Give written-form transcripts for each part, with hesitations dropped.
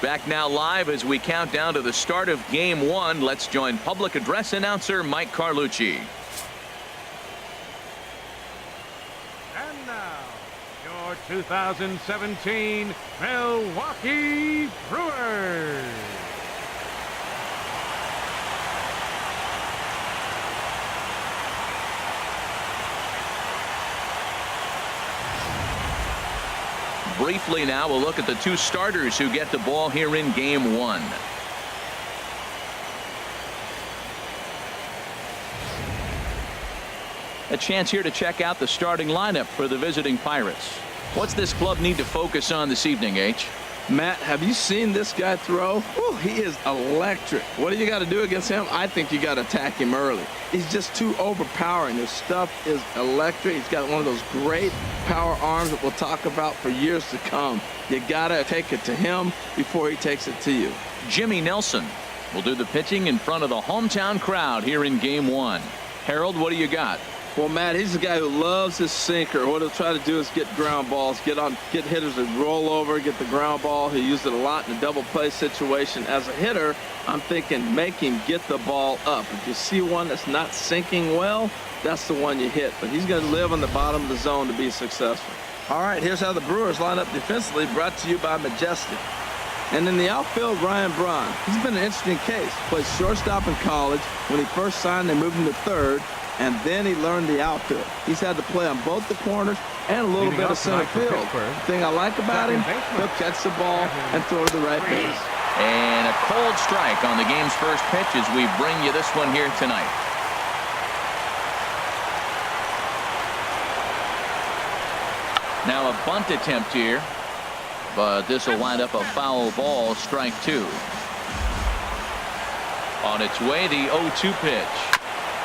Back now live as we count down to the start of Game 1. Let's join public address announcer Mike Carlucci. And now, your 2017 Milwaukee Brewers. Briefly now, we'll look at the two starters who get the ball here in Game 1. A chance here to check out the starting lineup for the visiting Pirates. What's this club need to focus on this evening, H? Matt, have you seen this guy throw? Whew, he is electric. What do you got to do against him? I think you got to attack him early. He's just too overpowering. His stuff is electric. He's got one of those great power arms that we'll talk about for years to come. You got to take it to him before he takes it to you. Jimmy Nelson will do the pitching in front of the hometown crowd here in Game 1. Harold, what do you got? Well, Matt, he's a guy who loves his sinker. What he'll try to do is get ground balls, get hitters to roll over, get the ground ball. He used it a lot in a double play situation. As a hitter, I'm thinking make him get the ball up. If you see one that's not sinking well, that's the one you hit. But he's going to live on the bottom of the zone to be successful. All right, here's how the Brewers line up defensively, brought to you by Majestic. And in the outfield, Ryan Braun. He's been an interesting case. Played shortstop in college. When he first signed, they moved him to third. And then he learned the outfield. He's had to play on both the corners and a little bit of center field. The thing I like about him, he'll catch the ball and throw to the right base. And a cold strike on the game's first pitch as we bring you this one here tonight. Now a bunt attempt here, but this will wind up a foul ball, strike 2. On its way, the 0-2 pitch.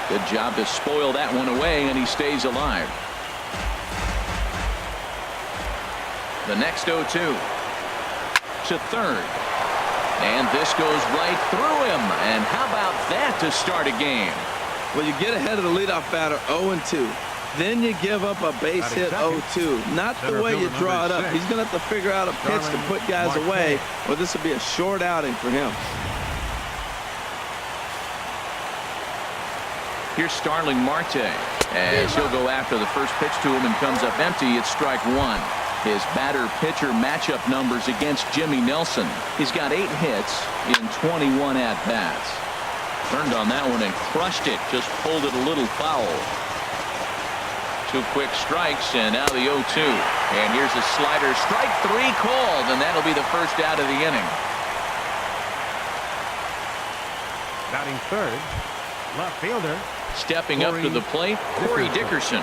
Good job to spoil that one away, and he stays alive. The next 0-2 to third. And this goes right through him. And how about that to start a game? Well, you get ahead of the leadoff batter 0-2. Then you give up a base hit 0-2. Not the way you draw it up. He's going to have to figure out a pitch to put guys away, or this will be a short outing for him. Here's Starling Marte as he'll go after the first pitch to him and comes up empty. It's strike 1. His batter-pitcher matchup numbers against Jimmy Nelson. He's got 8 hits in 21 at-bats. Turned on that one and crushed it. Just pulled it a little foul. 2 quick strikes, and now the 0-2. And here's a slider. Strike 3 called, and that'll be the first out of the inning. Batting third, left fielder. Stepping up to the plate, Corey Dickerson.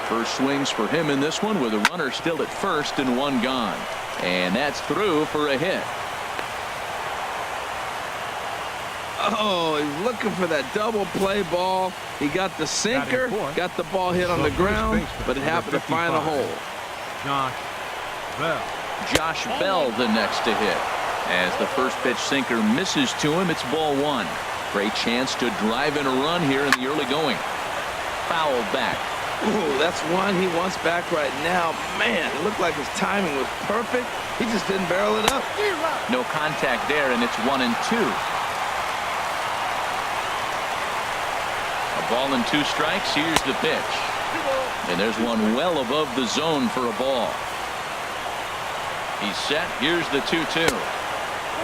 First swings for him in this one with a runner still at first and 1 gone. And that's through for a hit. Oh, he's looking for that double play ball. He got the sinker, got the ball hit on the ground, but it happened to find a hole. Josh Bell the next to hit. As the first pitch sinker misses to him, it's ball 1. Great chance to drive in a run here in the early going. Fouled back. Ooh, that's one he wants back right now. Man, it looked like his timing was perfect. He just didn't barrel it up. No contact there, and it's 1-2. A ball and 2 strikes. Here's the pitch. And there's one well above the zone for a ball. He's set. Here's the 2-2.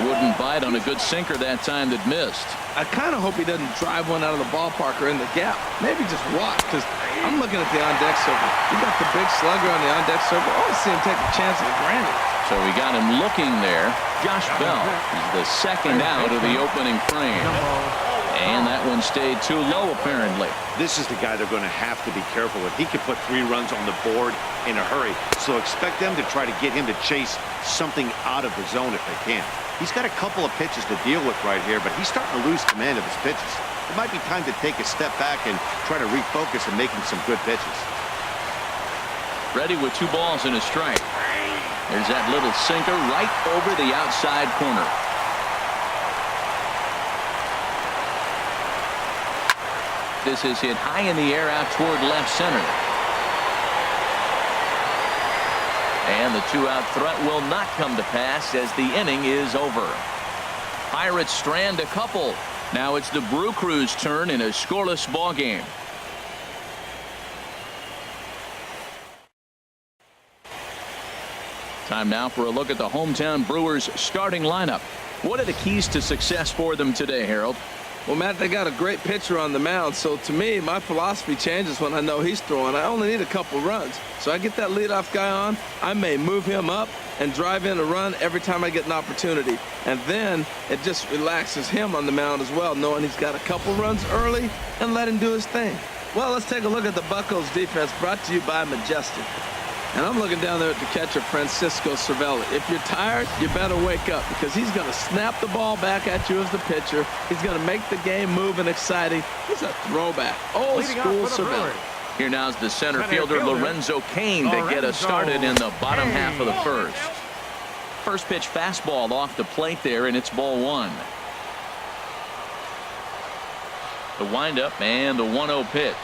Wouldn't bite on a good sinker that time that missed. I kind of hope he doesn't drive one out of the ballpark or in the gap. Maybe just walk, because I'm looking at the on-deck circle. He got the big slugger on the on-deck circle. I want to see him take a chance at granted. So we got him looking there. Josh Bell is the second out of the opening frame. And that one stayed too low, apparently. This is the guy they're going to have to be careful with. He can put 3 runs on the board in a hurry. So expect them to try to get him to chase something out of the zone if they can. He's got a couple of pitches to deal with right here, but he's starting to lose command of his pitches. It might be time to take a step back and try to refocus and making some good pitches. Ready with 2 balls and a strike. There's that little sinker right over the outside corner. This is hit high in the air out toward left center. And the two-out threat will not come to pass as the inning is over. Pirates strand a couple. Now it's the Brew Crew's turn in a scoreless ball game. Time now for a look at the hometown Brewers starting lineup. What are the keys to success for them today, Harold? Well, Matt, they got a great pitcher on the mound, so to me, my philosophy changes when I know he's throwing. I only need a couple runs. So I get that leadoff guy on, I may move him up and drive in a run every time I get an opportunity. And then it just relaxes him on the mound as well, knowing he's got a couple runs early and let him do his thing. Well, let's take a look at the Buccos defense, brought to you by Majestic. And I'm looking down there at the catcher, Francisco Cervelli. If you're tired, you better wake up, because he's going to snap the ball back at you as the pitcher. He's going to make the game move and exciting. He's a throwback. Old school Cervelli. Here now's the center fielder, Lorenzo Cain, to get us started in the bottom half of the first. First pitch fastball off the plate there, and it's ball one. The windup and the 1-0 pitch.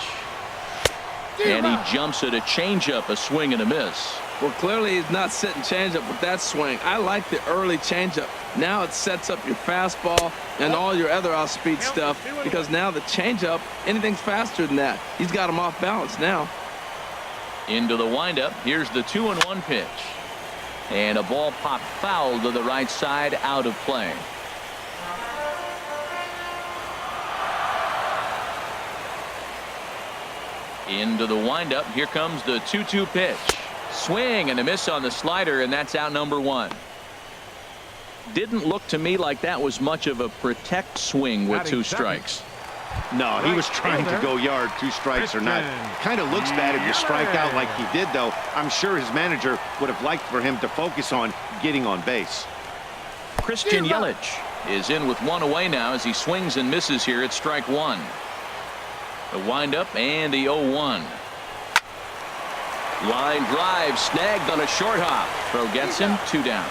And he jumps at a changeup, a swing and a miss. Well, clearly he's not sitting changeup with that swing. I like the early changeup. Now it sets up your fastball and all your other off-speed stuff, because now the changeup, anything's faster than that. He's got him off balance now. Into the windup. Here's the 2-1 pitch. And a ball popped foul to the right side, out of play. Into the windup. Here comes the 2-2 pitch. Swing and a miss on the slider, and that's out number one. Didn't look to me like that was much of a protect swing with two strikes. No, he was trying to go yard, 2 strikes or not. Kind of looks bad if you strike out like he did, though. I'm sure his manager would have liked for him to focus on getting on base. Christian Yelich is in with one away now as he swings and misses here at strike one. The windup and the 0-1. Line drive snagged on a short hop. Throw gets him, 2 down.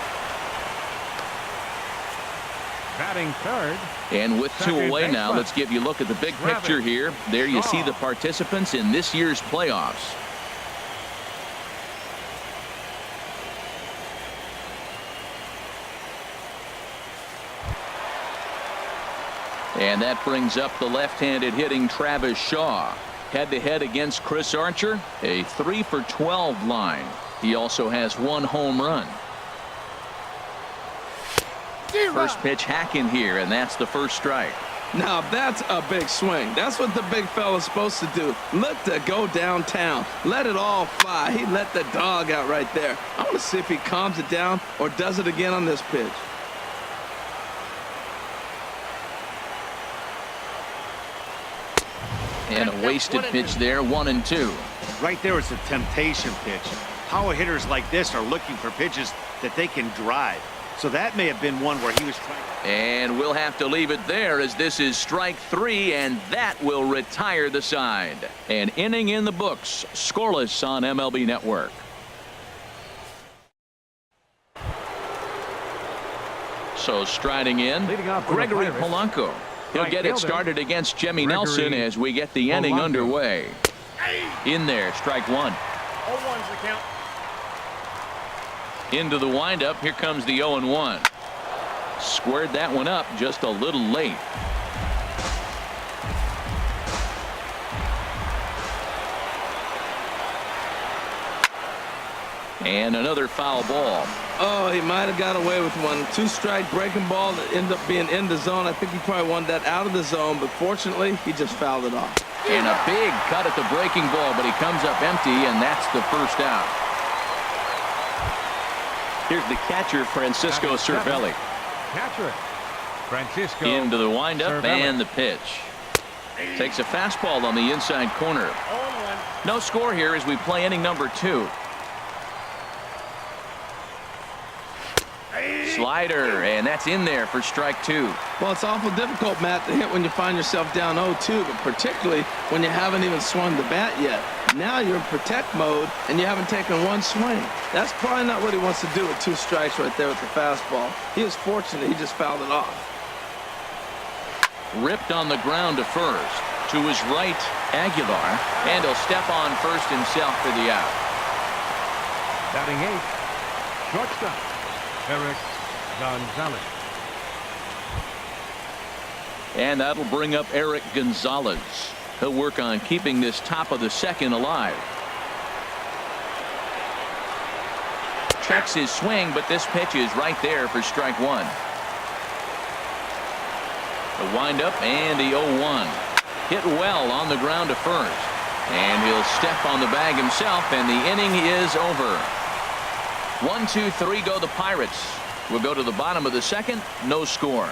Batting third. And with 2 away now, let's give you a look at the big picture here. There you see the participants in this year's playoffs. And that brings up the left-handed hitting Travis Shaw. Head-to-head against Chris Archer, a 3-for-12 line. He also has 1 home run. First pitch hacking here, and that's the first strike. Now that's a big swing. That's what the big fella's supposed to do. Look to go downtown. Let it all fly. He let the dog out right there. I want to see if he calms it down or does it again on this pitch. And a wasted pitch there, 1-2. Right there is a temptation pitch. Power hitters like this are looking for pitches that they can drive. So that may have been one where he was trying. And we'll have to leave it there, as this is strike 3, and that will retire the side. An inning in the books, scoreless on MLB Network. So striding in, Gregory Polanco. He'll get it started against Jimmy Nelson as we get the inning underway. In there, strike 1. 0-1's the count. Into the windup. Here comes the 0-1. Squared that one up just a little late. And another foul ball. Oh, he might have got away with one. 2-strike breaking ball that ended up being in the zone. I think he probably wanted that out of the zone, but fortunately, he just fouled it off. And a big cut at the breaking ball, but he comes up empty, and that's the first out. Here's the catcher, Francisco Cervelli. Catcher, Francisco. Into the windup Cervelli. and the pitch. Takes a fastball on the inside corner. 0-1. No score here as we play inning number 2. Slider, and that's in there for strike 2. Well, it's awful difficult, Matt, to hit when you find yourself down 0-2, but particularly when you haven't even swung the bat yet. Now you're in protect mode, and you haven't taken one swing. That's probably not what he wants to do with 2 strikes right there with the fastball. He was fortunate. He just fouled it off. Ripped on the ground to first. To his right, Aguilar, and he'll step on first himself for the out. Batting 8. Shortstop, Eric Gonzalez. And that'll bring up Eric Gonzalez. He'll work on keeping this top of the second alive. Checks his swing, but this pitch is right there for strike one. The windup and the 0-1. Hit well on the ground to first. And he'll step on the bag himself, and the inning is over. 1, 2, 3 go the Pirates. We'll go to the bottom of the second. No score.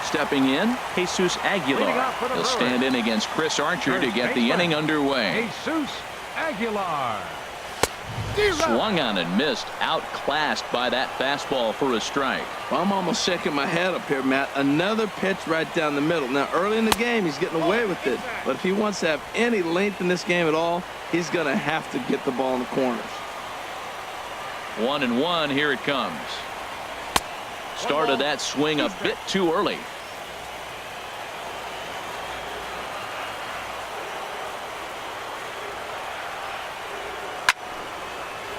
Stepping in, Jesus Aguilar. He'll stand in against Chris Archer to get the inning underway. Jesus Aguilar. Swung on and missed. Outclassed by that fastball for a strike. Well, I'm almost shaking my head up here, Matt. Another pitch right down the middle. Now, early in the game, he's getting away with it. But if he wants to have any length in this game at all, he's going to have to get the ball in the corners. 1-1. Here it comes. Started that swing a bit too early.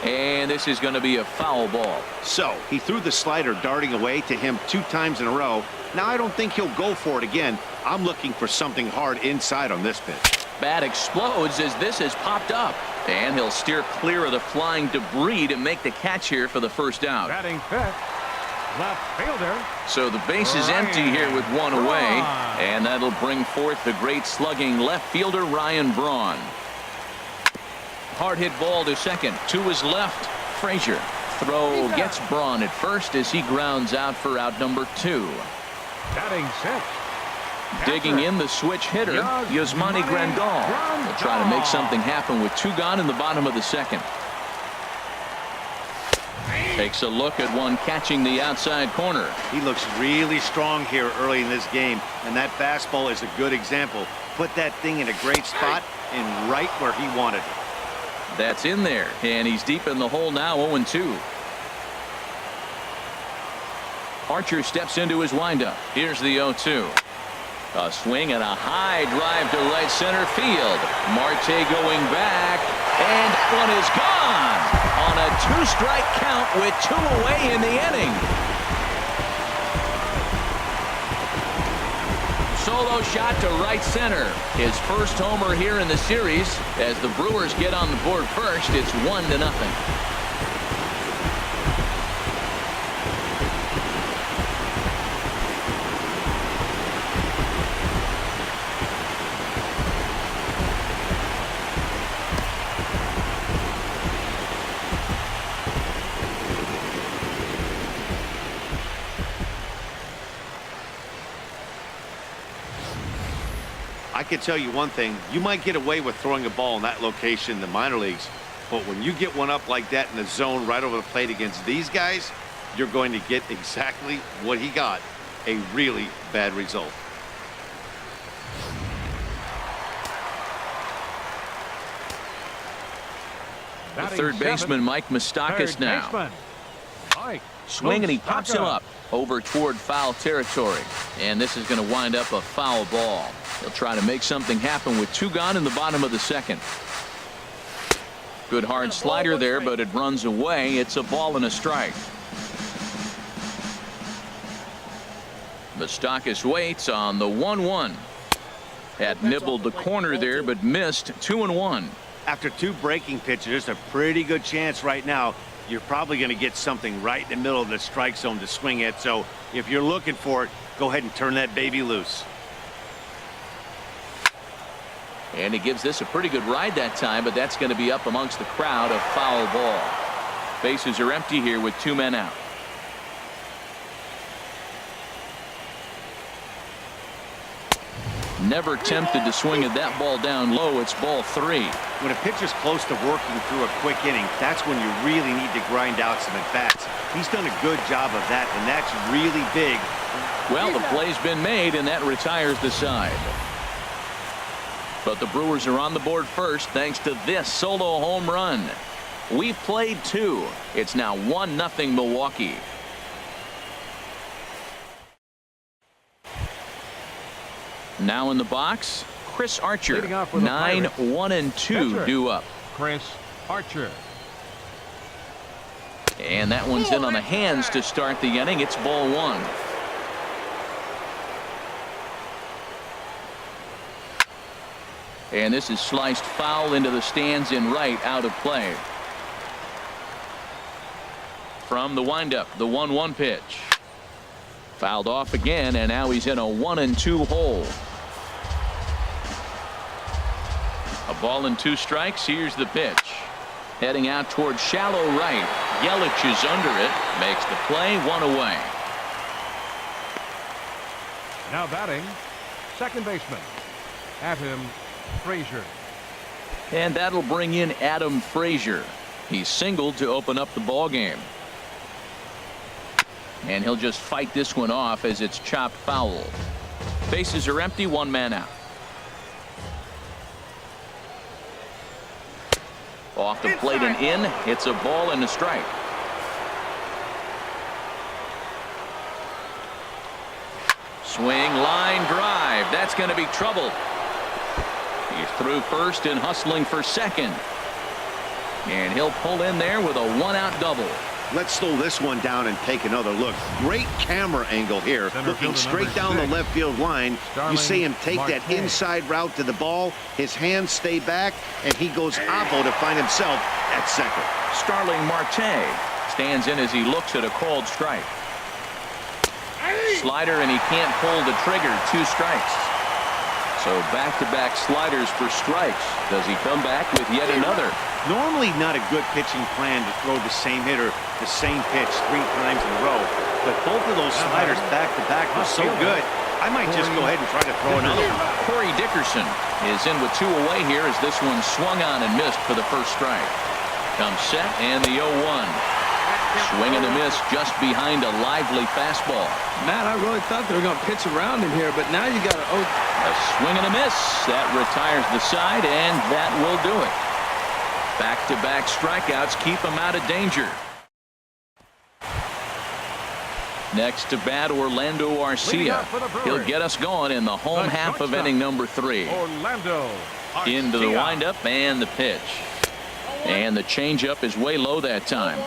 And this is going to be a foul ball. So he threw the slider darting away to him 2 times in a row. Now I don't think he'll go for it again. I'm looking for something hard inside on this pitch. Bat explodes as this has popped up. And he'll steer clear of the flying debris to make the catch here for the first out. Batting fifth, left fielder. So the base is empty here with one away. And that'll bring forth the great slugging left fielder Ryan Braun. Hard hit ball to second. To his left. Frazier. Throw gets Braun at first as he grounds out for out number 2. Batting sixth. Digging in the switch hitter, Yasmani Grandal. Will try to make something happen with 2 gone in the bottom of the second. Takes a look at one catching the outside corner. He looks really strong here early in this game, and that fastball is a good example. Put that thing in a great spot and right where he wanted it. That's in there, and he's deep in the hole now. 0-2. Archer steps into his windup. Here's the 0-2. A swing and a high drive to right center field. Marte going back, and that one is gone on a 2-strike count with 2 away in the inning. Solo shot to right center. His first homer here in the series. As the Brewers get on the board first, it's 1-0. I can tell you one thing, you might get away with throwing a ball in that location in the minor leagues, but when you get one up like that in the zone right over the plate against these guys, you're going to get exactly what he got, a really bad result. The third baseman, Mike Moustakas now. Swing, and he pops him up over toward foul territory. And this is going to wind up a foul ball. He'll try to make something happen with 2 gone in the bottom of the second. Good hard slider there, but it runs away. It's a ball and a strike. Moustakas waits on the 1-1. Had nibbled the corner there, but missed. 2-1. After 2 breaking pitches, there's a pretty good chance right now you're probably going to get something right in the middle of the strike zone to swing at. So if you're looking for it, go ahead and turn that baby loose. And he gives this a pretty good ride that time, but that's going to be up amongst the crowd. A foul ball. Bases are empty here with 2 men out. Never tempted to swing at that ball down low. It's ball 3. When a pitcher's close to working through a quick inning, that's when you really need to grind out some at-bats. He's done a good job of that, and that's really big. Well, the play's been made, and that retires the side. But the Brewers are on the board first thanks to this solo home run. We've played 2. It's now 1-0 Milwaukee. Now in the box, Chris Archer. 9-1-2 due up. Chris Archer. And that one's in on the hands to start the inning. It's ball one. And this is sliced foul into the stands in right, out of play. From the windup, the 1-1 pitch. Fouled off again, and now he's in a 1-2 hole. A ball and 2 strikes. Here's the pitch. Heading out towards shallow right. Yelich is under it. Makes the play. 1 away. Now batting, second baseman, Adam Frazier. And that'll bring in Adam Frazier. He singled to open up the ball game. And he'll just fight this one off as it's chopped foul. Bases are empty. 1 man out. Off the plate and in. It's a ball and a strike. Swing, line drive. That's going to be trouble. He's through first and hustling for second. And he'll pull in there with a 1-out double. Let's slow this one down and take another look. Great camera angle here. Looking straight down the left field line. You see him take that inside route to the ball. His hands stay back, and he goes oppo to find himself at second. Starling Marte stands in as he looks at a called strike. Slider, and he can't pull the trigger. 2 strikes. So back-to-back sliders for strikes. Does he come back with yet another? Normally not a good pitching plan to throw the same hitter the same pitch 3 times in a row. But both of those sliders back-to-back were so good, I might just go ahead and try to throw another one. Corey Dickerson is in with 2 away here as this one swung on and missed for the first strike. Comes set and the 0-1. Swing and a miss just behind a lively fastball. Matt, I really thought they were going to pitch around him here, but now you got a swing and a miss. That retires the side, and that will do it. Back-to-back strikeouts keep him out of danger. Next to bat, Orlando Arcia. He'll get us going in the home half of inning number 3. Orlando Arcia. Into the windup and the pitch. And the changeup is way low that time.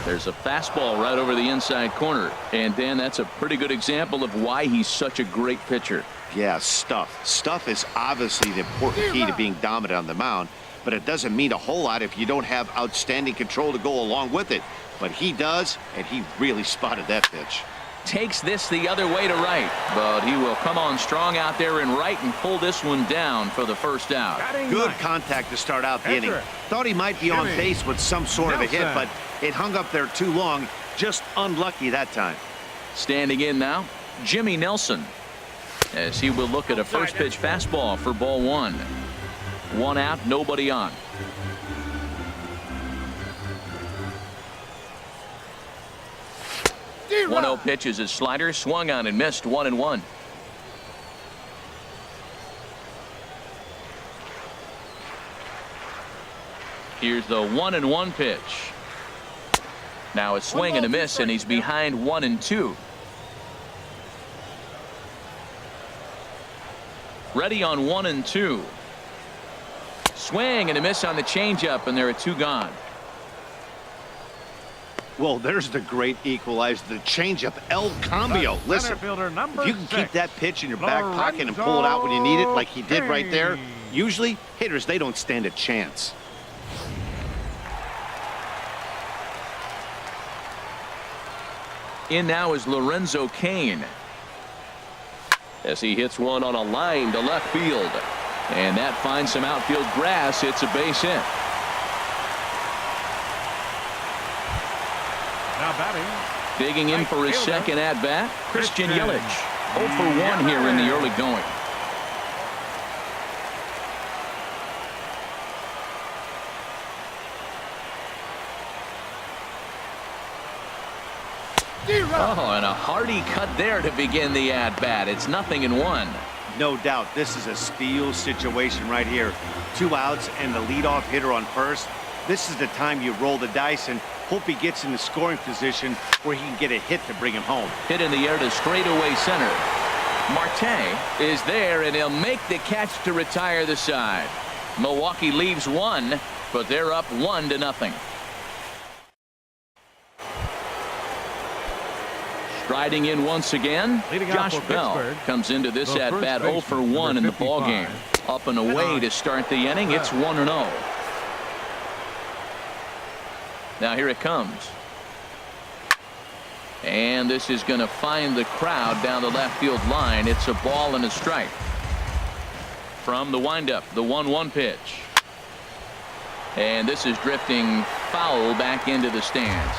There's a fastball right over the inside corner. And Dan, that's a pretty good example of why he's such a great pitcher. Yeah, stuff. Stuff is obviously the important key to being dominant on the mound, but it doesn't mean a whole lot if you don't have outstanding control to go along with it. But he does, and he really spotted that pitch. Takes this the other way to right, but he will come on strong out there in right and pull this one down for the first out. Good contact to start out the inning. Thought he might be on base with some sort of a hit, but it hung up there too long. Just unlucky that time. Standing in now, Jimmy Nelson, as he will look at a first pitch fastball for ball 1. 1 out, nobody on. The 1-0 pitch is his slider, swung on and missed. 1-1. Here's the 1-1 pitch. Now a swing and a miss, and he's behind 1-2. Ready on 1-2. Swing and a miss on the changeup, and there are 2 gone. Well, there's the great equalizer, the changeup, El Cambio. Listen, if you can keep that pitch in your back pocket and pull it out when you need it like he did right there, usually hitters, they don't stand a chance. In now is Lorenzo Cain, as he hits one on a line to left field. And that finds some outfield grass. It's a base hit. Now batting. Digging in for his second at-bat, Christian Yelich. 0 for 1 here in the early going. Oh, and a hearty cut there to begin the at-bat. It's 0-1. No doubt, this is a steal situation right here. 2 outs and the leadoff hitter on first. This is the time you roll the dice and hope he gets in the scoring position where he can get a hit to bring him home. Hit in the air to straightaway center. Marte is there, and he'll make the catch to retire the side. Milwaukee leaves one, but they're up 1-0. Striding in once again, Leading Josh off for Bell Pittsburgh, comes into this the at-bat first 0 for baseman, 1 in number the ball 55. game. Up and away to start the inning. It's 1-0. Now here it comes. And this is going to find the crowd down the left field line. It's a ball and a strike. From the windup, the 1-1 pitch. And this is drifting foul back into the stands.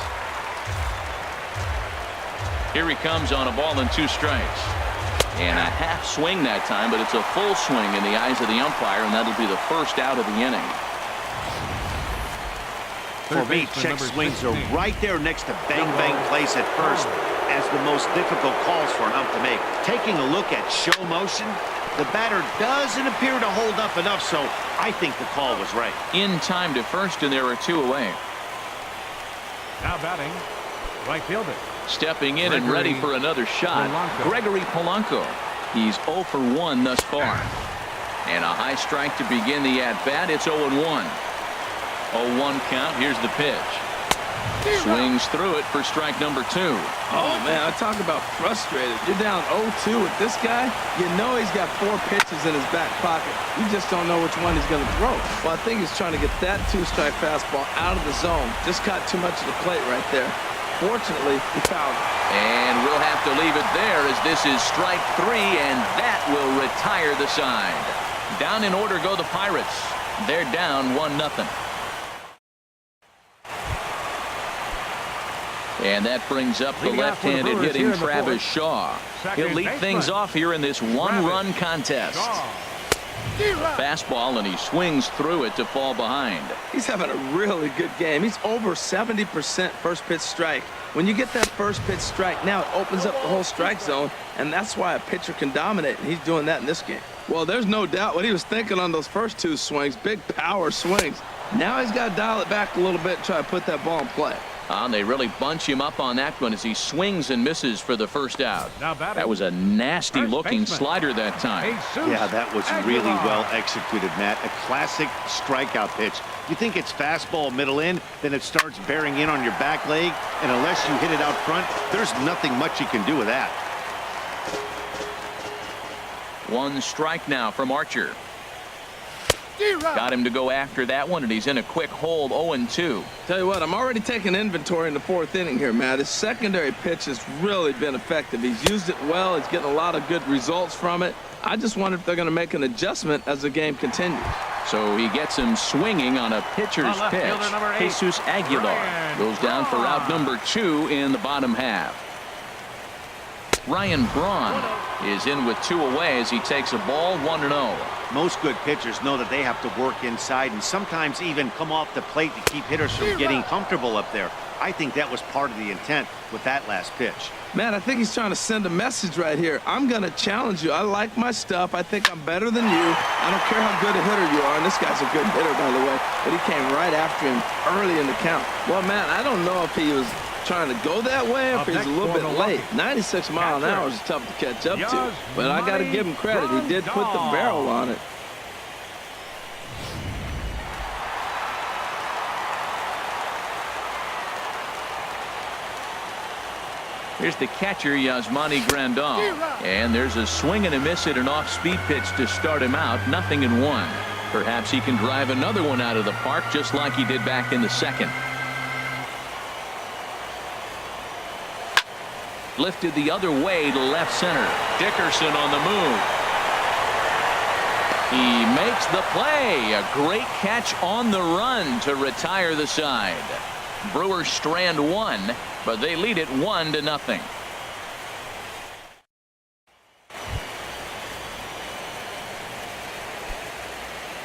Here he comes on a ball and 2 strikes. And a half swing that time, but it's a full swing in the eyes of the umpire, and that'll be the first out of the inning. For me, check swings are right there next to bang-bang plays at first as the most difficult calls for an ump to make. Taking a look at show motion, the batter doesn't appear to hold up enough, so I think the call was right. In time to first, and there are 2 away. Now batting, right fielder. Stepping in and ready for another shot, Gregory Polanco. He's 0 for 1 thus far. And a high strike to begin the at-bat. It's 0-1. 0-1 count. Here's the pitch. Swings through it for strike number 2. Oh, man, I talk about frustrated. You're down 0-2 with this guy. You know he's got 4 pitches in his back pocket. You just don't know which one he's going to throw. Well, I think he's trying to get that 2-strike fastball out of the zone. Just caught too much of the plate right there. Fortunately, he fouled it. And we'll have to leave it there as this is strike 3, and that will retire the side. Down in order go the Pirates. They're down 1-0. And that brings up the left-handed hitting Travis Shaw. He'll lead things off here in this 1-run contest. Fastball, and he swings through it to fall behind. He's having a really good game. He's over 70% first pitch strike. When you get that first pitch strike, now it opens up the whole strike zone, and that's why a pitcher can dominate, and he's doing that in this game. Well, there's no doubt what he was thinking on those first 2 swings, big power swings. Now he's got to dial it back a little bit and try to put that ball in play. They really bunch him up on that one as he swings and misses for the first out. That was a nasty-looking slider that time. Yeah, that was really well executed, Matt. A classic strikeout pitch. You think it's fastball middle in, then it starts bearing in on your back leg, and unless you hit it out front, there's nothing much you can do with that. 1 strike now from Archer. Got him to go after that one, and he's in a quick hold. 0-2. Tell you what, I'm already taking inventory in the 4th inning here, Matt. His secondary pitch has really been effective. He's used it well. He's getting a lot of good results from it. I just wonder if they're going to make an adjustment as the game continues. So he gets him swinging on a pitcher's pitch. Jesus Aguilar goes down for out number 2 in the bottom half. Ryan Braun is in with 2 away as he takes a ball. 1-0. Most good pitchers know that they have to work inside and sometimes even come off the plate to keep hitters from getting comfortable up there. I think that was part of the intent with that last pitch. Man, I think he's trying to send a message right here. I'm going to challenge you. I like my stuff. I think I'm better than you. I don't care how good a hitter you are. And this guy's a good hitter, by the way. But he came right after him early in the count. Well, man, I don't know if he was trying to go that way or if he's a little bit late. 96 miles an hour is tough to catch up to. But I got to give him credit. He did put the barrel on it. Here's the catcher, Yasmani Grandal. And there's a swing and a miss at an off-speed pitch to start him out. 0-1. Perhaps he can drive another one out of the park just like he did back in the 2nd. Lifted the other way to left center. Dickerson on the move. He makes the play. A great catch on the run to retire the side. Brewers strand 1, but they lead it 1-0.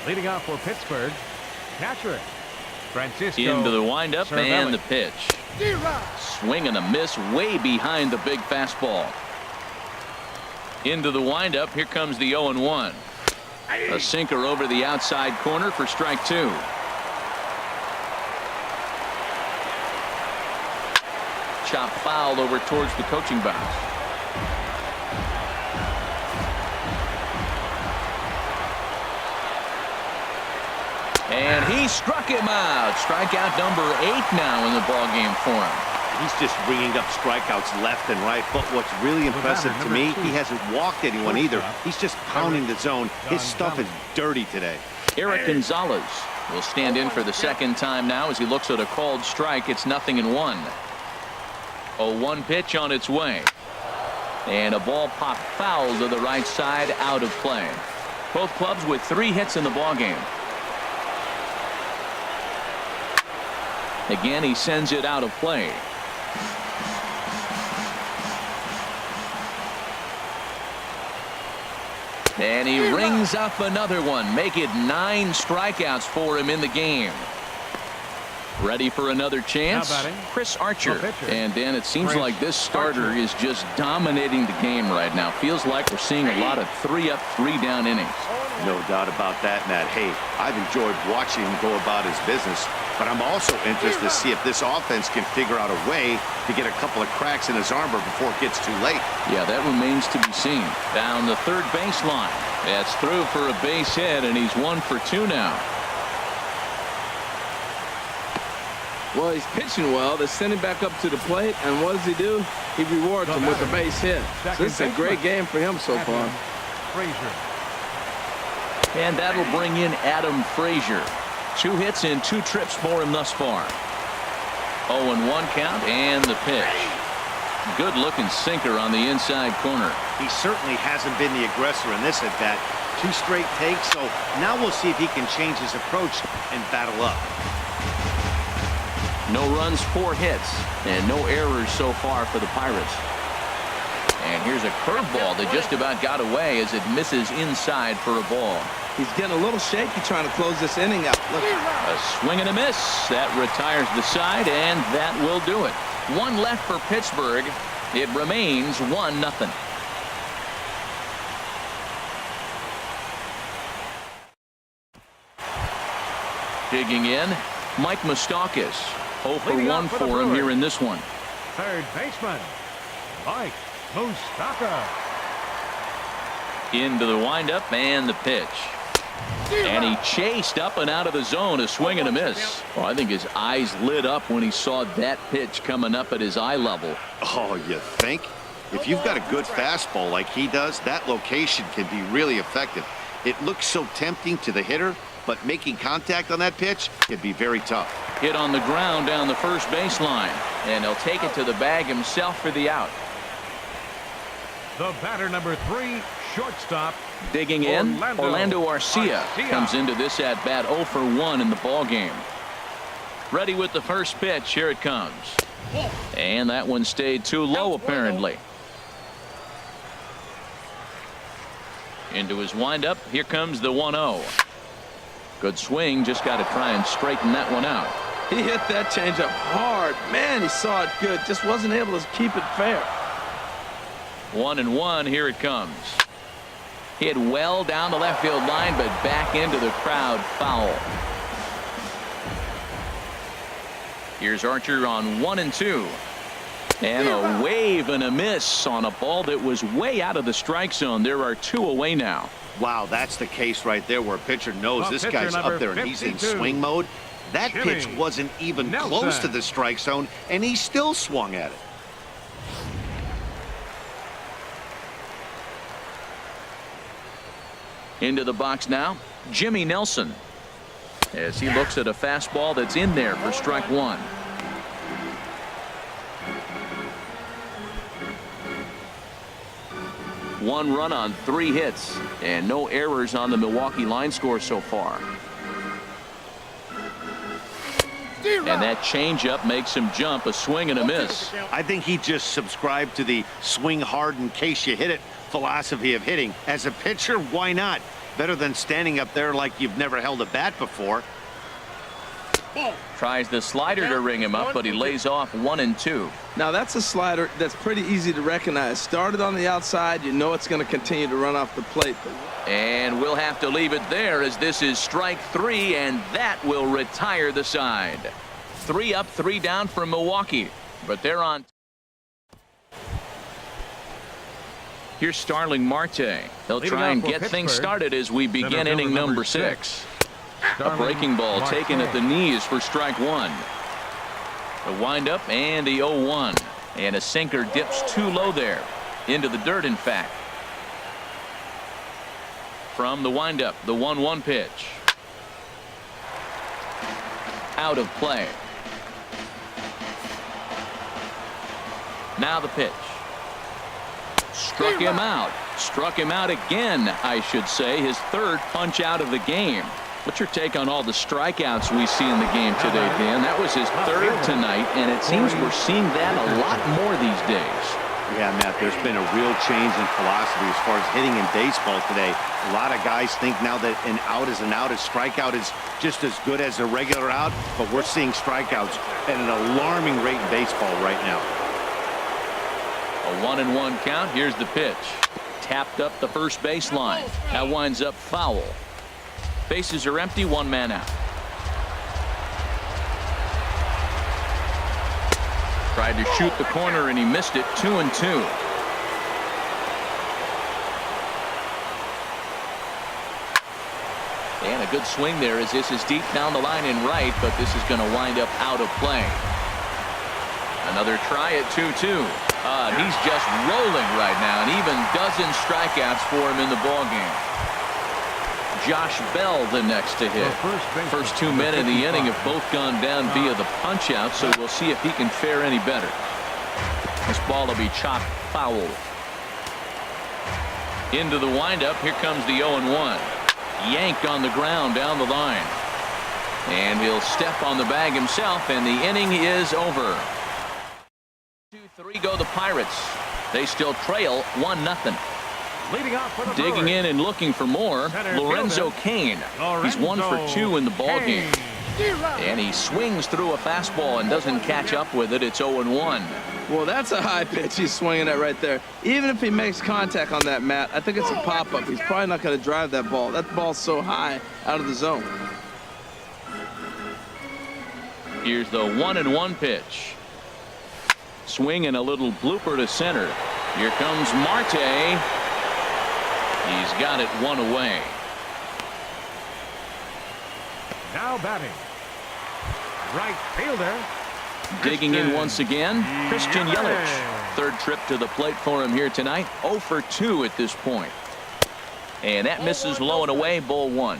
Leading off for Pittsburgh, catcher Francisco into the windup Cervelli. and the pitch. Swing and a miss way behind the big fastball. Into the windup. Here comes the 0-1. A sinker over the outside corner for strike 2. Chop foul over towards the coaching box. And he struck him out. Strikeout number 8 now in the ballgame for him. He's just bringing up strikeouts left and right. But what's really impressive to me, he hasn't walked anyone either. He's just pounding the zone. His stuff is dirty today. Eric Gonzalez will stand in for the second time now as he looks at a called strike. It's 0-1. 0-1 pitch on its way. And a ball popped foul to the right side, out of play. Both clubs with 3 hits in the ballgame. Again, he sends it out of play. And he rings up another one. Make it 9 strikeouts for him in the game. Ready for another chance? Chris Archer. And Dan, it seems like this starter is just dominating the game right now. Feels like we're seeing a lot of 3-up, 3-down innings. No doubt about that, Matt. Hey, I've enjoyed watching him go about his business, but I'm also interested to see if this offense can figure out a way to get a couple of cracks in his armor before it gets too late. Yeah, that remains to be seen. Down the third baseline. That's through for a base hit, and he's 1 for 2 now. Well, he's pitching well. They send him back up to the plate, and what does he do? He rewards him with a base hit. So this is a great game for him so far. And that'll bring in Adam Frazier. 2 hits and 2 trips for him thus far. 0-1 count and the pitch. Good looking sinker on the inside corner. He certainly hasn't been the aggressor in this at bat. 2 straight takes, so now we'll see if he can change his approach and battle up. No runs, 4 hits, and no errors so far for the Pirates. And here's a curveball that just about got away as it misses inside for a ball. He's getting a little shaky trying to close this inning out. Look. A swing and a miss. That retires the side, and that will do it. 1 left for Pittsburgh. It remains 1-0. Digging in, Mike Moustakas. 0 for 1 for him here in this one. Third baseman, Mike Moustakas. Into the windup and the pitch. And he chased up and out of the zone, a swing and a miss. Well, I think his eyes lit up when he saw that pitch coming up at his eye level. Oh, you think? If you've got a good fastball like he does, that location can be really effective. It looks so tempting to the hitter, but making contact on that pitch can be very tough. Hit on the ground down the first baseline, and he'll take it to the bag himself for the out. The batter number 3, shortstop. Digging in, Orlando Arcia comes into this at bat 0 for 1 in the ball game. Ready with the first pitch. Here it comes. And that one stayed too low apparently. Into his windup. Here comes the 1-0. Good swing. Just got to try and straighten that one out. He hit that changeup hard. Man, he saw it good. Just wasn't able to keep it fair. 1-1. Here it comes. Hit well down the left field line, but back into the crowd, foul. Here's Archer on 1-2. And a wave and a miss on a ball that was way out of the strike zone. There are 2 away now. Wow, that's the case right there where a pitcher knows this guy's up there and he's in swing mode. That pitch wasn't even close to the strike zone, and he still swung at it. Into the box now, Jimmy Nelson, as he looks at a fastball that's in there for strike 1. One run on 3 hits and no errors on the Milwaukee line score so far. And that changeup makes him jump, a swing and a miss. I think he just subscribed to the swing hard in case you hit it philosophy of hitting. As a pitcher, why not? Better than standing up there like you've never held a bat before. Tries the slider to ring him up, but he lays off 1-2. Now that's a slider that's pretty easy to recognize. Started on the outside, you know it's going to continue to run off the plate. And we'll have to leave it there as this is strike 3, and that will retire the side. 3 up, 3 down for Milwaukee, but they're on. Here's Starling Marte. They'll try and get things started as we begin inning number 6. A breaking ball taken at the knees for strike one. The windup and the 0-1. And a sinker dips too low there. Into the dirt, in fact. From the windup, the 1-1 pitch. Out of play. Now the pitch. Struck him out. Struck him out again, I should say. His third punch out of the game. What's your take on all the strikeouts we see in the game today, Dan? That was his third tonight, and it seems we're seeing that a lot more these days. Yeah, Matt, there's been a real change in philosophy as far as hitting in baseball today. A lot of guys think now that an out is an out, a strikeout is just as good as a regular out, but we're seeing strikeouts at an alarming rate in baseball right now. A 1-1 count. Here's the pitch. Tapped up the first baseline. That winds up foul. Bases are empty, one man out. Tried to shoot the corner and he missed it. 2-2. And a good swing there as this is deep down the line in right, but this is going to wind up out of play. Another try at 2-2. He's just rolling right now, and even dozen strikeouts for him in the ballgame. Josh Bell the next to hit. First 2 men in the inning have both gone down via the punch out, so we'll see if he can fare any better. This ball will be chopped foul. Into the windup. Here comes the 0-1. Yanked on the ground down the line. And he'll step on the bag himself, and the inning is over. 2-3 go the Pirates. They still trail 1-0. Leading off for the Digging Brewers, in and looking for more, Lorenzo Cain. He's 1 for 2 in the ball game. And he swings through a fastball and doesn't catch up with it. It's 0-1. Well, that's a high pitch he's swinging at right there. Even if he makes contact on that, Matt, I think it's a pop-up. He's probably not going to drive that ball. That ball's so high out of the zone. Here's the 1-1 pitch. Swing and a little blooper to center. Here comes Marte. He's got it one away. now batting. Right fielder. Digging in once again, Christian Yelich. Third trip to the plate for him here tonight. 0 for 2 at this point. And that misses low and away, ball 1.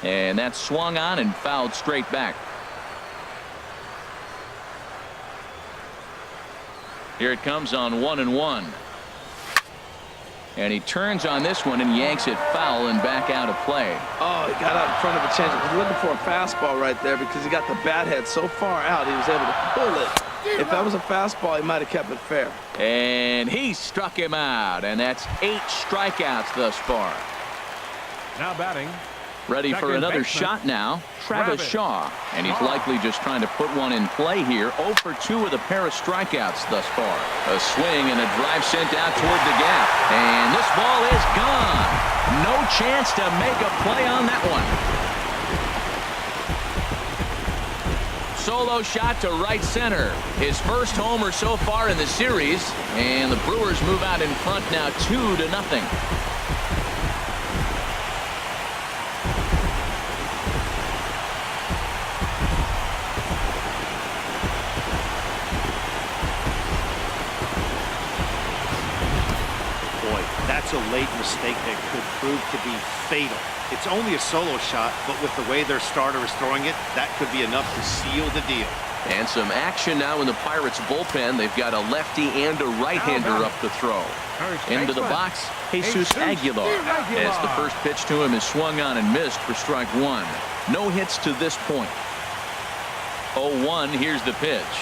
And that's swung on and fouled straight back. Here it comes on 1-1. And he turns on this one and yanks it foul and back out of play. Oh, he got out in front of a changeup. He's looking for a fastball right there because he got the bat head so far out he was able to pull it. If that was a fastball, he might have kept it fair. And he struck him out. And that's 8 strikeouts thus far. Now batting. Ready for another shot now, Travis Shaw. And he's likely just trying to put one in play here. 0 for 2 with a pair of strikeouts thus far. A swing and a drive sent out toward the gap. And this ball is gone. No chance to make a play on that one. Solo shot to right center. His first homer so far in the series. And the Brewers move out in front now 2-0. That's a late mistake that could prove to be fatal. It's only a solo shot, but with the way their starter is throwing it, that could be enough to seal the deal. And some action now in the Pirates bullpen. They've got a lefty and a right-hander up to throw. Into the box, Jesus Aguilar. As the first pitch to him is swung on and missed for strike 1. No hits to this point. 0-1, here's the pitch.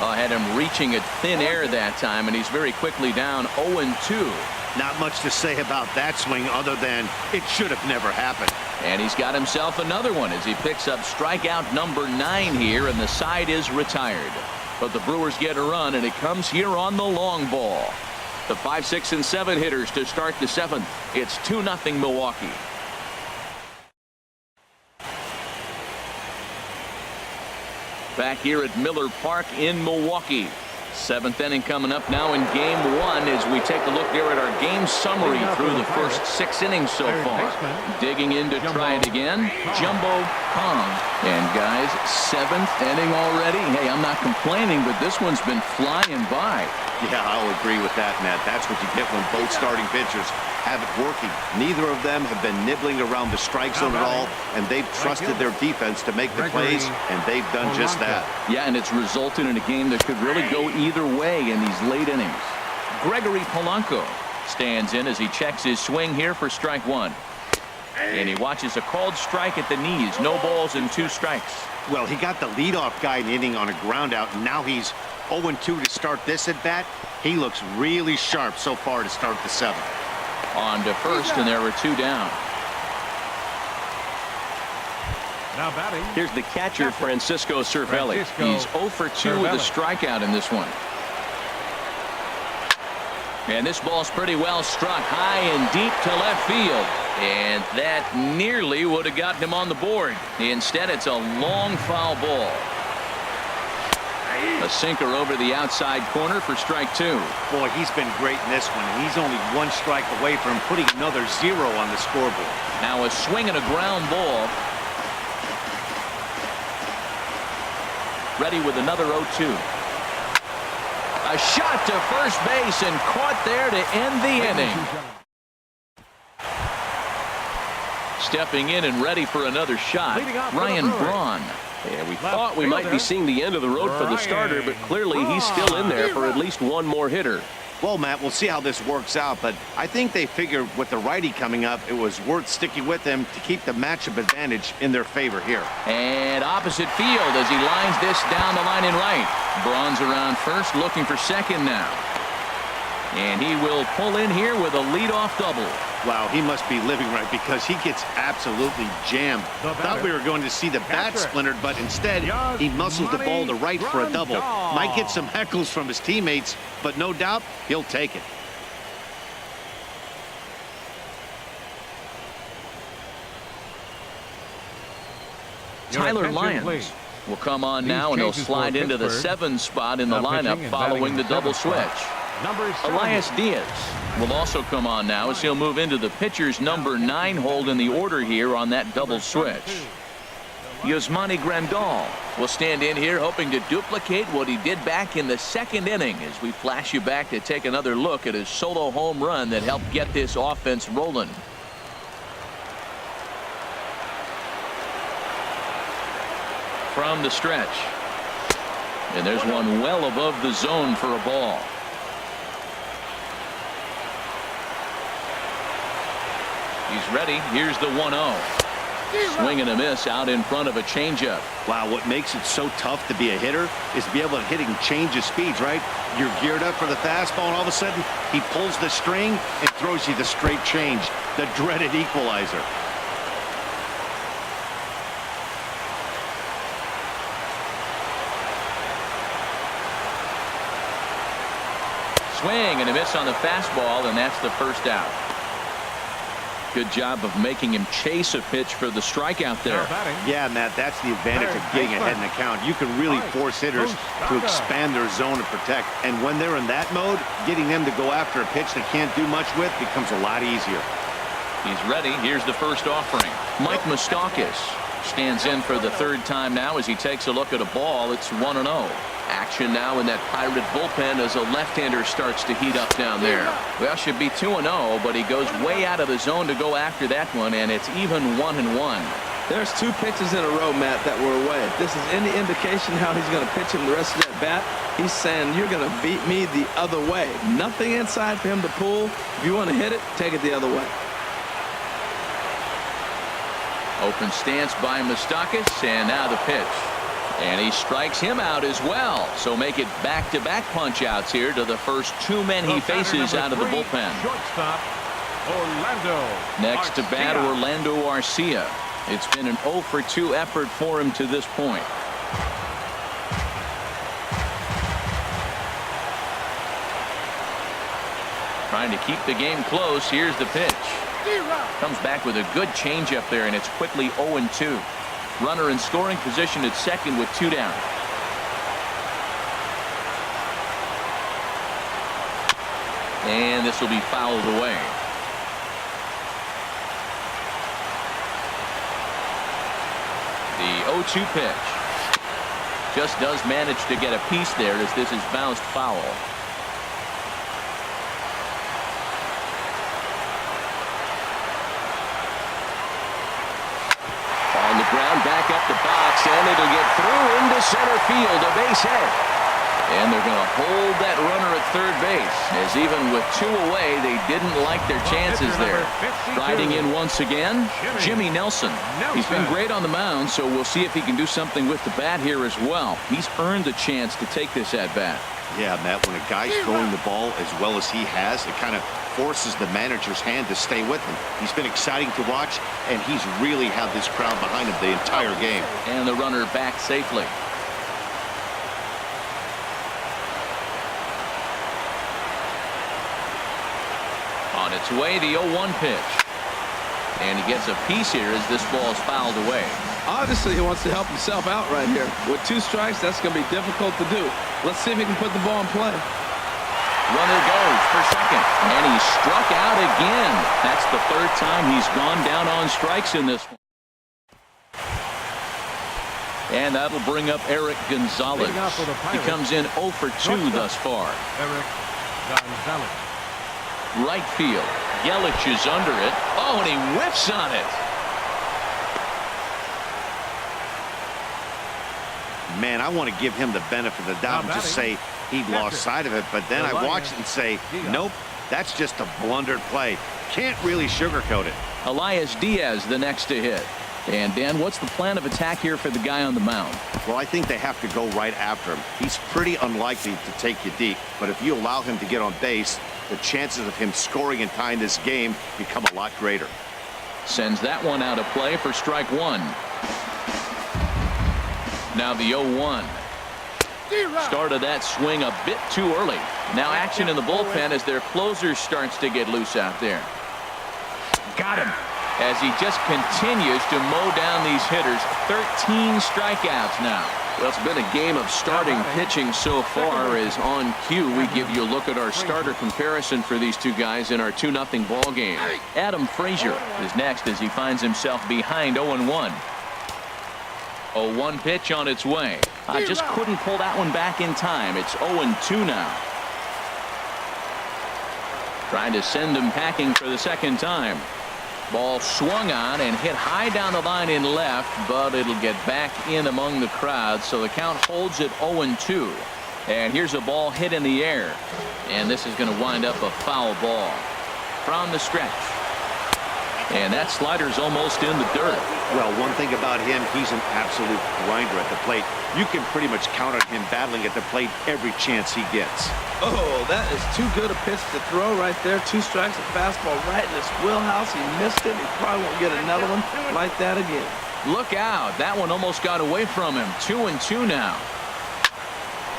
Had him reaching at thin air that time, and he's very quickly down 0-2. Not much to say about that swing other than it should have never happened. And he's got himself another one as he picks up strikeout number 9 here, and the side is retired. But the Brewers get a run, and it comes here on the long ball. The 5, 6, and 7 hitters to start the 7th. It's 2-0 Milwaukee. Back here at Miller Park in Milwaukee. Seventh inning coming up now in game one as we take a look there at our game summary through the first 6 innings so far. Digging in to try it again, Jumbo Kong. And guys, 7th inning already. Hey, I'm not complaining, but this one's been flying by. Yeah, I'll agree with that, Matt. That's what you get when both starting pitchers have it working. Neither of them have been nibbling around the strike zone at all, and they've trusted their defense to make the plays, and they've done just that. Yeah, and it's resulted in a game that could really go either way in these late innings. Gregory Polanco stands in as he checks his swing here for strike 1. And he watches a called strike at the knees. No balls and 2 strikes. Well, he got the leadoff guy in the inning on a ground out, and now he's 0-2 to start this at bat. He looks really sharp so far to start the 7th. On to first, and there were 2 down. Now batting. Here's the catcher, Francisco Cervelli. He's 0 for 2 with a strikeout in this one. And this ball's pretty well struck high and deep to left field. And that nearly would have gotten him on the board. Instead, it's a long foul ball. A sinker over the outside corner for strike 2. Boy, he's been great in this one, and he's only 1 strike away from putting another 0 on the scoreboard. Now a swing and a ground ball. Ready with another 0-2. A shot to first base and caught there to end the inning. Stepping in and ready for another shot, Ryan Braun. Yeah, we thought we might be seeing the end of the road for the starter, but clearly he's still in there for at least one more hitter. Well, Matt, we'll see how this works out, but I think they figured with the righty coming up, it was worth sticking with him to keep the matchup advantage in their favor here. And opposite field as he lines this down the line in right. Braun's around first, looking for second now. And he will pull in here with a leadoff double. Wow, he must be living right because he gets absolutely jammed. Thought we were going to see the bat splintered, but instead he muscles the ball to right for a double. Might get some heckles from his teammates, but no doubt he'll take it. Tyler Lyons will come on now, and he'll slide into the 7 spot in the lineup following the double switch. Elias Diaz will also come on now as he'll move into the pitcher's number 9 hold in the order here on that double switch. Yasmani Grandal will stand in here hoping to duplicate what he did back in the 2nd inning as we flash you back to take another look at his solo home run that helped get this offense rolling. From the stretch. And there's one well above the zone for a ball. He's ready. Here's the 1-0. Swing and a miss out in front of a changeup. Wow, what makes it so tough to be a hitter is to be able to hitting change of speeds, right? You're geared up for the fastball, and all of a sudden he pulls the string and throws you the straight change, the dreaded equalizer. Swing and a miss on the fastball, and that's the first out. Good job of making him chase a pitch for the strikeout there. Yeah, Matt, that's the advantage of getting ahead in the count. You can really force hitters to expand their zone and protect. And when they're in that mode, getting them to go after a pitch they can't do much with becomes a lot easier. He's ready. Here's the first offering. Mike Moustakas stands in for the 3rd time now as he takes a look at a ball. It's 1-0. Action now in that Pirate bullpen as a left-hander starts to heat up down there. Well, should be 2-0, but he goes way out of the zone to go after that one, and it's even 1-1. There's 2 pitches in a row, Matt, that were away. If this is any indication how he's going to pitch him the rest of that bat, he's saying you're going to beat me the other way. Nothing inside for him to pull. If you want to hit it, take it the other way. Open stance by Moustakas, and now the pitch. And he strikes him out as well. So make it back-to-back punch-outs here to the first 2 men he faces out of the bullpen. Shortstop, Orlando Next to bat, Arcia. Orlando Arcia. It's been an 0 for 2 effort for him to this point. Trying to keep the game close. Here's the pitch. Comes back with a good changeup there, and it's quickly 0-2. Runner in scoring position at second with 2 down. And this will be fouled away. The 0-2 pitch. Just does manage to get a piece there as this is bounced foul. On the ground, back up the box, and it'll get through into center field, a base hit. And they're going to hold that runner at third base, as even with 2 away, they didn't like their chances there. Riding in once again, Jimmy Nelson. He's been great on the mound, so we'll see if he can do something with the bat here as well. He's earned a chance to take this at bat. Yeah, Matt, when a guy's throwing the ball as well as he has, it kind of forces the manager's hand to stay with him. He's been exciting to watch, and he's really had this crowd behind him the entire game. And the runner back safely. On its way, the 0-1 pitch. And he gets a piece here as this ball is fouled away. Obviously, he wants to help himself out right here. With 2 strikes, that's going to be difficult to do. Let's see if he can put the ball in play. Runner goes for second, and he struck out again. That's the 3rd time he's gone down on strikes in this one. And that'll bring up Eric Gonzalez. He comes in 0 for 2 thus far. Eric Gonzalez. Right field. Yelich is under it. Oh, and he whiffs on it. Man, I want to give him the benefit of the doubt and just say he'd lost sight of it, but then I watched it and say, nope, that's just a blundered play. Can't really sugarcoat it. Elias Diaz the next to hit. And Dan, what's the plan of attack here for the guy on the mound? Well, I think they have to go right after him. He's pretty unlikely to take you deep, but if you allow him to get on base, the chances of him scoring and tying this game become a lot greater. Sends that one out of play for strike 1. Now the 0-1. Started that swing a bit too early. Now action in the bullpen as their closer starts to get loose out there. Got him. As he just continues to mow down these hitters. 13 strikeouts now. Well, it's been a game of starting pitching so far. As on cue, we give you a look at our starter comparison for these 2 guys in our 2-0 ball game. Adam Frazier is next as he finds himself behind 0-1. 0-1 pitch on its way. I just couldn't pull that one back in time. It's 0-2 now. Trying to send him packing for the 2nd time. Ball swung on and hit high down the line in left, but it'll get back in among the crowd, so the count holds at 0-2. And here's a ball hit in the air, and this is going to wind up a foul ball from the stretch. And that slider's almost in the dirt. Well, one thing about him, he's an absolute grinder at the plate. You can pretty much count on him battling at the plate every chance he gets. Oh, that is too good a pitch to throw right there. 2 strikes, a fastball right in his wheelhouse. He missed it. He probably won't get another one like that again. Look out. That one almost got away from him. 2-2 now.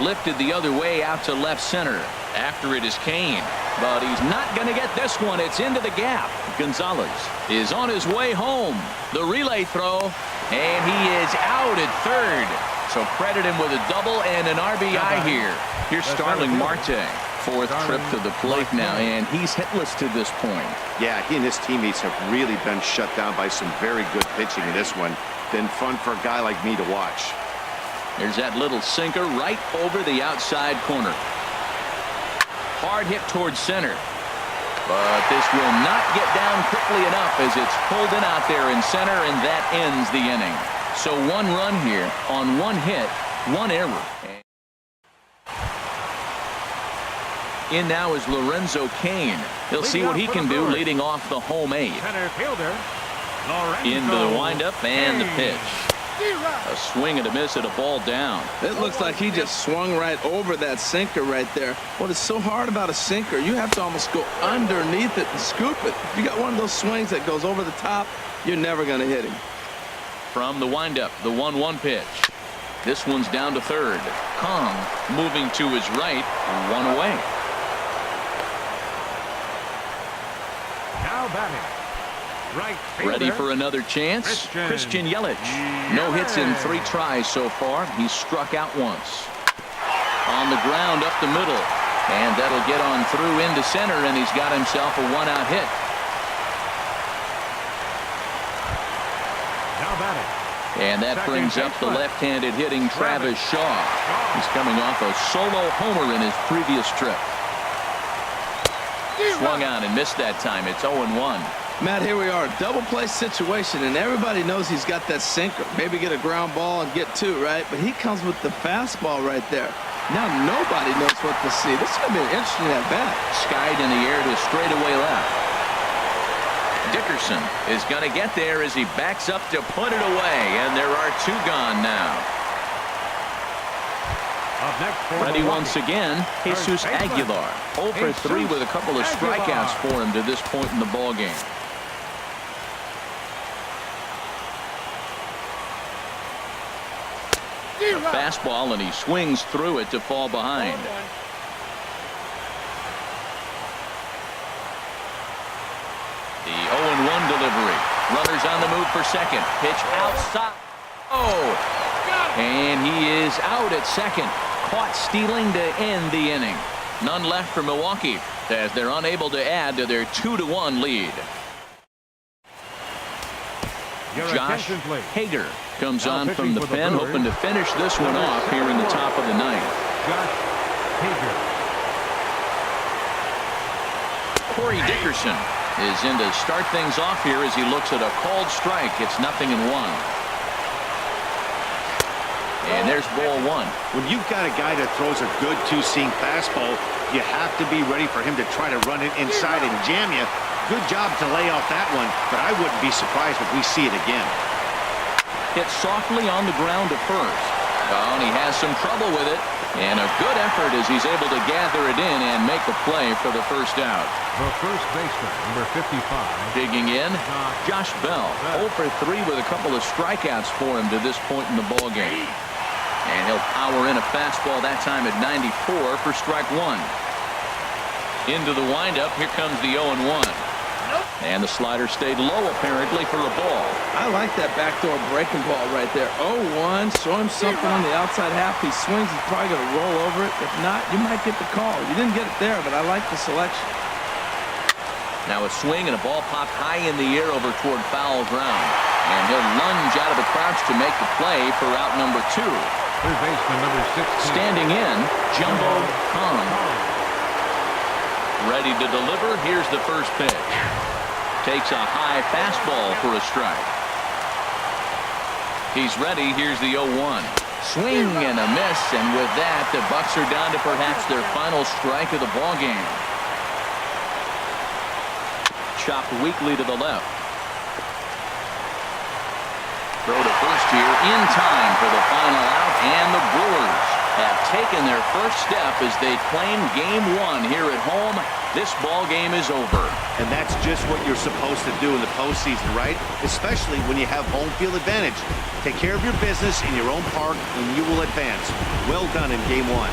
Lifted the other way out to left center. After it is Kane. But he's not going to get this one. It's into the gap. Gonzalez is on his way home. The relay throw. And he is out at third. So credit him with a double and an RBI here. Here's Starling Marte. 4th trip to the plate now, and he's hitless to this point. Yeah, he and his teammates have really been shut down by some very good pitching in this one. Been fun for a guy like me to watch. There's that little sinker right over the outside corner. Hard hit towards center. But this will not get down quickly enough as it's pulled in out there in center, and that ends the inning. So 1 run here on 1 hit, 1 error. In now is Lorenzo Cain. He'll see what he can do leading off the home 8. Center fielder, Lorenzo Into the windup and the pitch. A swing and a miss at a ball down. It looks like he just swung right over that sinker right there. What is so hard about a sinker, you have to almost go underneath it and scoop it. If you got one of those swings that goes over the top, you're never going to hit him. From the windup, the 1-1 pitch. This one's down to third. Kong moving to his right, 1 away. now batting. Right fielder. Ready for another chance? Christian Yelich. No hits in 3 tries so far. He's struck out once. On the ground up the middle. And that'll get on through into center, and he's got himself a one-out hit. Now batting. And that brings up the left-handed hitting Travis Shaw. He's coming off a solo homer in his previous trip. Swung out and missed that time. It's 0-1. Matt, here we are, double play situation, and everybody knows he's got that sinker. Maybe get a ground ball and get two, right? But he comes with the fastball right there. Now nobody knows what to see. This is going to be an interesting at bat. Skied in the air to straightaway left. Dickerson is going to get there as he backs up to put it away, and there are two gone now. Up next for Ready Milwaukee. once again, Jesus Aguilar. 0 for 3 with a couple of strikeouts for him to this point in the ballgame. A fastball, and he swings through it to fall behind. The 0-1 delivery. Runners on the move for second. Pitch outside. Oh! And he is out at second. Caught stealing to end the inning. None left for Milwaukee as they're unable to add to their 2-1 lead. Your Josh attention, please. Hager comes Now on from pitching the for the pen, Brewers, hoping to finish this one number off here in the 64. top of the ninth. Josh Hager. Corey Dickerson is in to start things off here as he looks at a called strike. It's 0-1. And there's ball one. When you've got a guy that throws a good two-seam fastball, you have to be ready for him to try to run it inside and jam you. Good job to lay off that one, but I wouldn't be surprised if we see it again. Hit softly on the ground to first. Oh, and he has some trouble with it. And a good effort as he's able to gather it in and make a play for the first out. The first baseman, number 55. Digging in, Josh Bell. 0 for 3 with a couple of strikeouts for him to this point in the ballgame. And he'll power in a fastball that time at 94 for strike one. Into the windup, here comes the 0-1. And the slider stayed low apparently for a ball. I like that backdoor breaking ball right there. 0-1, show him something on the outside half. He swings, he's probably going to roll over it. If not, you might get the call. You didn't get it there, but I like the selection. Now a swing and a ball popped high in the air over toward foul ground. And he'll lunge out of the crouch to make the play for out number 2. Third baseman, number 16. Standing in, Jumbo Khan. Ready to deliver. Here's the first pitch. Takes a high fastball for a strike. He's ready. Here's the 0-1. Swing and a miss, and with that, the Bucks are down to perhaps their final strike of the ballgame. Chopped weakly to the left. Throw to first here in time for the final out, and the Brewers have taken their first step as they claim Game 1 here at home. This ball game is over. And that's just what you're supposed to do in the postseason, right? Especially when you have home field advantage. Take care of your business in your own park, and you will advance. Well done in Game 1.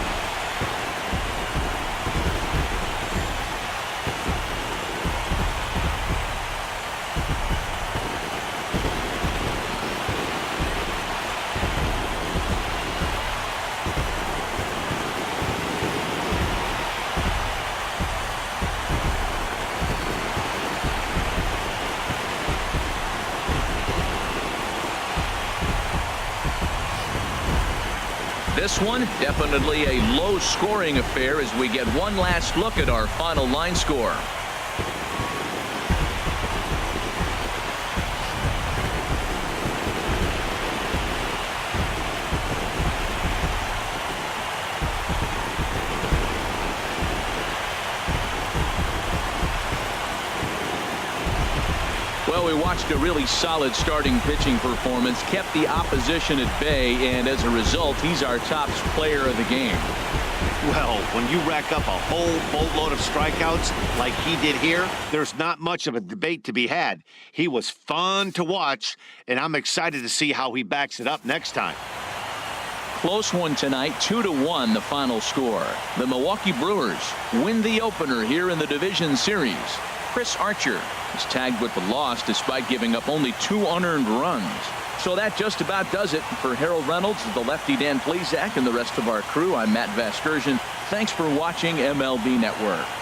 This one, definitely a low-scoring affair as we get one last look at our final line score. Well, we watched a really solid starting pitching performance, kept the opposition at bay, and as a result, he's our top player of the game. Well, when you rack up a whole boatload of strikeouts like he did here, there's not much of a debate to be had. He was fun to watch, and I'm excited to see how he backs it up next time. Close one tonight, 2-1 the final score. The Milwaukee Brewers win the opener here in the division series. Chris Archer is tagged with the loss despite giving up only 2 unearned runs. So that just about does it. For Harold Reynolds, the lefty Dan Plesac, and the rest of our crew, I'm Matt Vasgersian. Thanks for watching MLB Network.